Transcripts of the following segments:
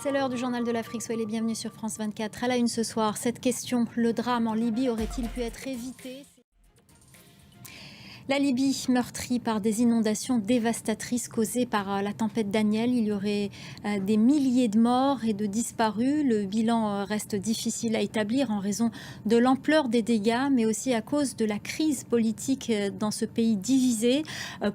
C'est l'heure du journal de l'Afrique. Soyez les bienvenus sur France 24. À la une ce soir, cette question, le drame en Libye aurait-il pu être évité ? La Libye meurtrie par des inondations dévastatrices causées par la tempête Daniel. Il y aurait des milliers de morts et de disparus. Le bilan reste difficile à établir en raison de l'ampleur des dégâts, mais aussi à cause de la crise politique dans ce pays divisé.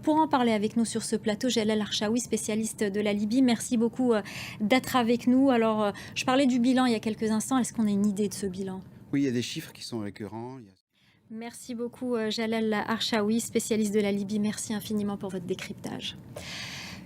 Pour en parler avec nous sur ce plateau, Jalal Archaoui, spécialiste de la Libye. Merci beaucoup d'être avec nous. Alors, je parlais du bilan il y a quelques instants. Est-ce qu'on a une idée de ce bilan ? Oui, il y a des chiffres qui sont récurrents. Merci beaucoup Jalal Archaoui, spécialiste de la Libye. Merci infiniment pour votre décryptage.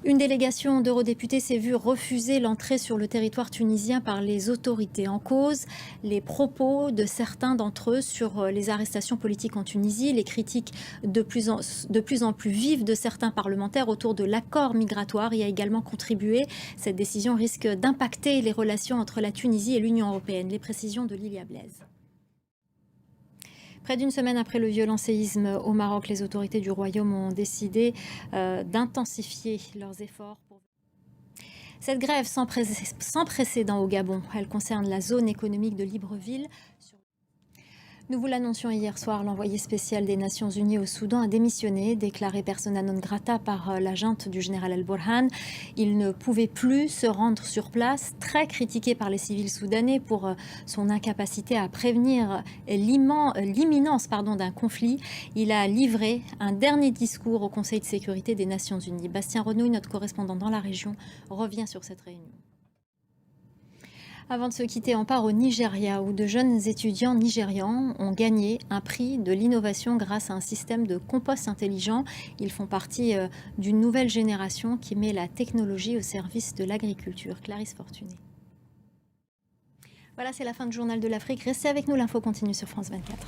Une délégation d'eurodéputés s'est vue refuser l'entrée sur le territoire tunisien par les autorités. En cause, les propos de certains d'entre eux sur les arrestations politiques en Tunisie, les critiques de plus en plus vives de certains parlementaires autour de l'accord migratoire y a également contribué. Cette décision risque d'impacter les relations entre la Tunisie et l'Union européenne. Les précisions de Lilia Blaise. Près d'une semaine après le violent séisme au Maroc, les autorités du Royaume ont décidé d'intensifier leurs efforts. Cette grève sans précédent au Gabon, elle concerne la zone économique de Libreville. Nous vous l'annoncions hier soir, l'envoyé spécial des Nations Unies au Soudan a démissionné, déclaré persona non grata par la junte du général El-Burhan. Il ne pouvait plus se rendre sur place, très critiqué par les civils soudanais pour son incapacité à prévenir l'imminence d'un conflit. Il a livré un dernier discours au Conseil de sécurité des Nations Unies. Bastien Renouille, notre correspondant dans la région, revient sur cette réunion. Avant de se quitter, on part au Nigeria où de jeunes étudiants nigérians ont gagné un prix de l'innovation grâce à un système de compost intelligent. Ils font partie d'une nouvelle génération qui met la technologie au service de l'agriculture. Clarisse Fortuné. Voilà, c'est la fin du journal de l'Afrique. Restez avec nous, l'info continue sur France 24.